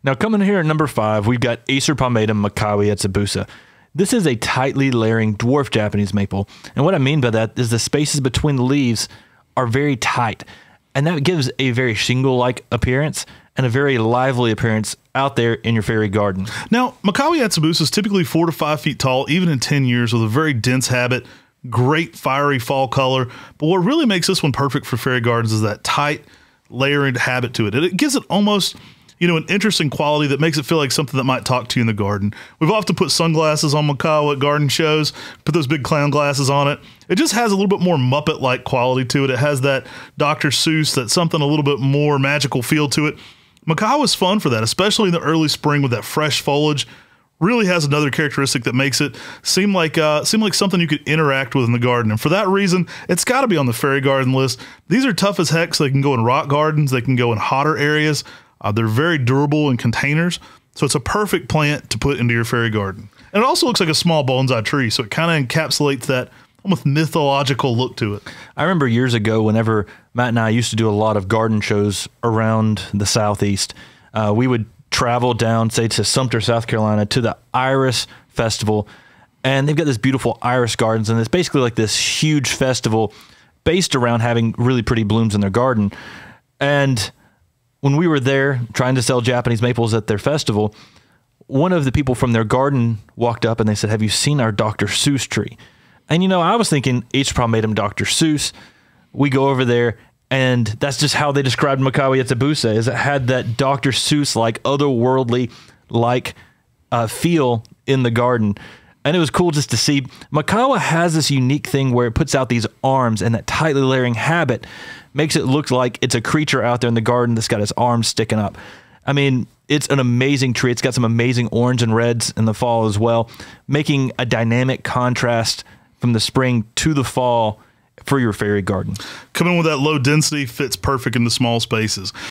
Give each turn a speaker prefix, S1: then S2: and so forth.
S1: Now coming here at number 5, we've got Acer palmatum Mikawa yatsubusa. This is a tightly layering dwarf Japanese maple. And what I mean by that is the spaces between the leaves are very tight. And that gives a very shingle-like appearance and a very lively appearance out there in your fairy garden.
S2: Now, Mikawa yatsubusa is typically 4 to 5 feet tall, even in 10 years, with a very dense habit, great fiery fall color. But what really makes this one perfect for fairy gardens is that tight, layering habit to it. And it gives it almost, you know, an interesting quality that makes it feel like something that might talk to you in the garden. We've often put sunglasses on Mikawa at garden shows, put those big clown glasses on it. It just has a little bit more Muppet-like quality to it. It has that Dr. Seuss, that something a little bit more magical feel to it. Mikawa is fun for that, especially in the early spring with that fresh foliage. Really has another characteristic that makes it seem like something you could interact with in the garden. And for that reason, it's got to be on the fairy garden list. These are tough as heck, so they can go in rock gardens. They can go in hotter areas. They're very durable in containers, so it's a perfect plant to put into your fairy garden. And it also looks like a small bonsai tree, so it kind of encapsulates that almost mythological look to it.
S1: I remember years ago, whenever Matt and I used to do a lot of garden shows around the Southeast, we would travel down, say, to Sumter, South Carolina, to the Iris Festival, and they've got this beautiful iris gardens, and it's basically like this huge festival based around having really pretty blooms in their garden. And when we were there trying to sell Japanese maples at their festival, one of the people from their garden walked up and they said, "Have you seen our Dr. Seuss tree?" And, you know, I was thinking Acer palmatum Dr. Seuss. We go over there, and that's just how they described Mikawa yatsubusa, is it had that Dr. Seuss-like, otherworldly-like feel in the garden. And it was cool just to see. Mikawa has this unique thing where it puts out these arms, and that tightly layering habit makes it look like it's a creature out there in the garden that's got its arms sticking up. I mean, it's an amazing tree. It's got some amazing orange and reds in the fall as well, making a dynamic contrast from the spring to the fall for your fairy garden.
S2: Coming with that low density fits perfect into small spaces.